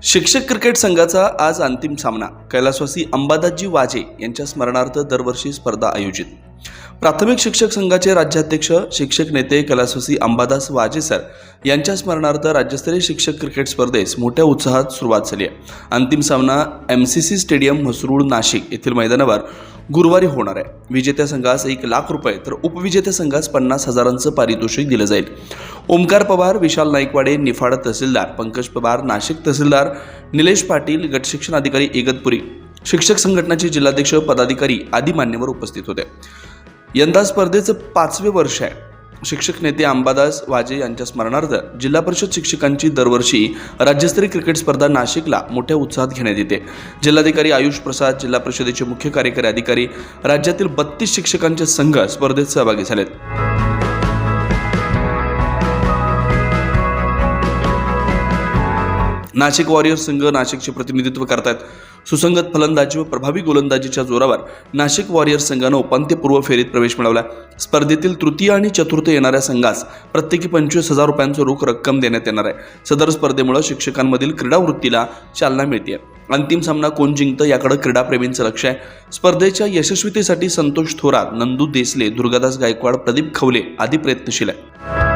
शिक्षक क्रिकेट संघाचा आज अंतिम सामना कैलासवासी अंबादासजी वाजे यांच्या स्मरणार्थ दरवर्षी स्पर्धा आयोजित। प्राथमिक शिक्षक संघाचे राज्याध्यक्ष शिक्षक नेते कैलासवासी अंबादास वाजे सर यांच्या स्मरणार्थ राज्यस्तरीय शिक्षक क्रिकेट स्पर्धेस मोठ्या उत्साहात सुरुवात झाली आहे। अंतिम सामना MCC स्टेडियम म्हसरूळ नाशिक येथील मैदानावर गुरुवारी होणार आहे। विजेत्या संघास 1 लाख रुपये तर उपविजेत्या संघास 50,000चं पारितोषिक दिलं जाईल। ओमकार पवार, विशाल नाईकवाडे निफाड तहसीलदार, पंकज पवार नाशिक तहसीलदार, निलेश पाटील गट शिक्षण अधिकारी इगतपुरी, शिक्षक संघटनेचे जिल्हाध्यक्ष पदाधिकारी आदी मान्यवर उपस्थित होते। यंदा स्पर्धेचं 5वे वर्ष आहे। शिक्षक नेते अंबादास वाजे यांच्या स्मरणार्थ जिल्हा परिषद शिक्षकांची दरवर्षी राज्यस्तरीय क्रिकेट स्पर्धा नाशिकला मोठ्या उत्साहात घेण्यात येते। जिल्हाधिकारी आयुष प्रसाद, जिल्हा परिषदेचे मुख्य कार्यकारी अधिकारी, राज्यातील 32 शिक्षकांचे संघ स्पर्धेत सहभागी झालेत। नाशिक वॉरियर्स संघ नाशिकचे प्रतिनिधित्व करतात। सुसंगत फलंदाजी व प्रभावी गोलंदाजीच्या जोरावर नाशिक वॉरियर्स संघानं उपांत्यपूर्व फेरीत प्रवेश मिळवला। स्पर्धेतील तृतीय आणि चतुर्थ येणाऱ्या संघास प्रत्येकी 25,000 रुपयांची रोख रक्कम देण्यात येणार आहे। सदर स्पर्धेमुळे शिक्षकांमधील क्रीडावृत्तीला चालना मिळते। अंतिम सामना कोण जिंकतं याकडे क्रीडाप्रेमींचं लक्ष आहे। स्पर्धेच्या यशस्वीतेसाठी संतोष थोरात, नंदू देसले, दुर्गादास गायकवाड, प्रदीप खवले आदी प्रयत्नशील आहे।